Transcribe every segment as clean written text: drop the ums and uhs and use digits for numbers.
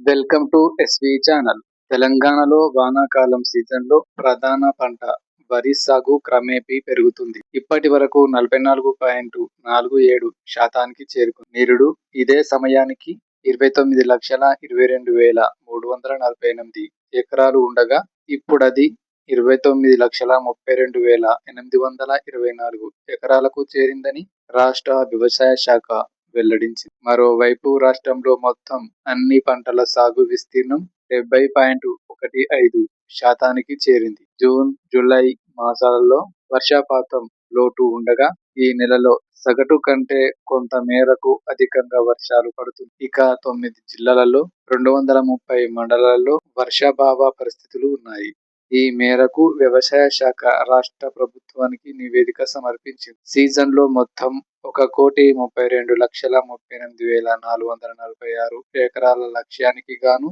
Welcome to SV channel. తెలంగాణలో వానాకాలం సీజన్లో ప్రధాన పంట వరి సాగు క్రమేపీ పెరుగుతుంది. ఇప్పటి వరకు 44.47% చేరుకుంది. నిరుడు ఇదే సమయానికి 29,22,348 ఎకరాలు ఉండగా ఇప్పుడది 29,32,824 ఎకరాలకు చేరిందని రాష్ట్ర వ్యవసాయ శాఖ వెల్లడించింది. మరోవైపు రాష్ట్రంలో మొత్తం అన్ని పంటల సాగు విస్తీర్ణం 70.15% చేరింది. జూన్, జూలై మాసాలలో వర్షపాతం లోటు ఉండగా ఈ నెలలో సగటు కంటే కొంత మేరకు అధికంగా వర్షాలు పడుతుంది. ఇక 9 జిల్లాలలో 230 మండలాల్లో వర్షాభావ పరిస్థితులు ఉన్నాయి. ఈ మేరకు వ్యవసాయ శాఖ రాష్ట్ర ప్రభుత్వానికి నివేదిక సమర్పించింది. సీజన్లో మొత్తం 1,32,38,446 ఎకరాల లక్ష్యానికి గాను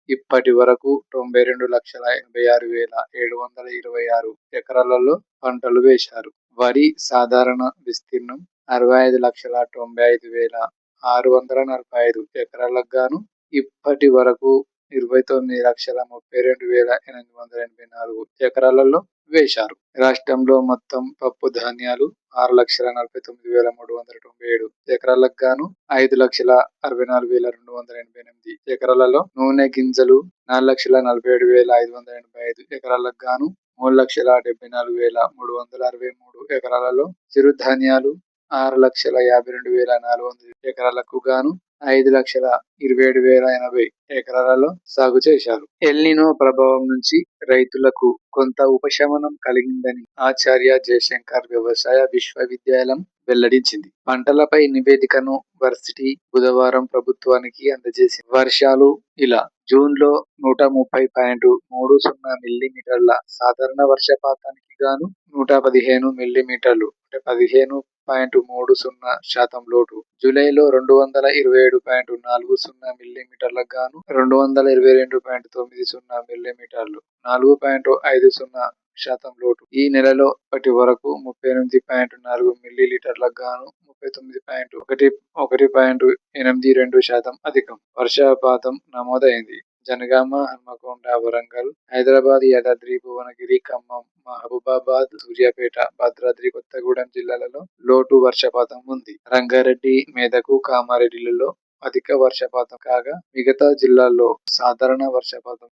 ఇప్పటి వరకు 92,86,726 ఎకరాలలో పంటలు వేశారు. వరి సాధారణ విస్తీర్ణం 65,95,645 ఎకరాలకు గాను ఇప్పటి వరకు 29,32,884 ఎకరాలలో వేశారు. రాష్ట్రంలో మొత్తం పప్పు ధాన్యాలు 6,49,397 ఎకరాలకు గాను 5,64,288 ఎకరాలలో, నూనె గింజలు 4,47,585 ఎకరాలకు గాను 3,74,363 ఎకరాలలో, చిరుధాన్యాలు 6,52,400 ఎకరాలకు గాను 5,27,080 ఎకరాలలో సాగు చేశారు. ఎల్నినో ప్రభావం నుంచి రైతులకు కొంత ఉపశమనం కలిగిందని ఆచార్య జయశంకర్ వ్యవసాయ విశ్వవిద్యాలయం వెల్లడించింది. పంటలపై నివేదికను వర్సిటీ బుధవారం ప్రభుత్వానికి అందజేసింది. వర్షాలు ఇలా: జూన్లో 130.30 మిల్లీమీటర్ల సాధారణ వర్షపాతానికి గాను 115 మిల్లీమీటర్లు (15.30% లోటు), జూలైలో 227.40 మిల్లీమీటర్లకు గాను 222.90 మిల్లీమీటర్లు (4.50% లోటు). ఈ నెలలో ఇప్పటి వరకు 38.4 మిల్లీలీటర్లకు గాను 39.82% అధికం వర్షపాతం నమోదైంది. జనగామ, హన్మకొండ, వరంగల్, హైదరాబాద్, యాదాద్రి భువనగిరి, ఖమ్మం, మహబూబాబాద్, సూర్యాపేట, భద్రాద్రి కొత్తగూడెం జిల్లాలలో లోటు వర్షపాతం ఉంది. రంగారెడ్డి, మెదక్, కామారెడ్డిలలో అధిక వర్షపాతం కాగా మిగతా జిల్లాల్లో సాధారణ వర్షపాతం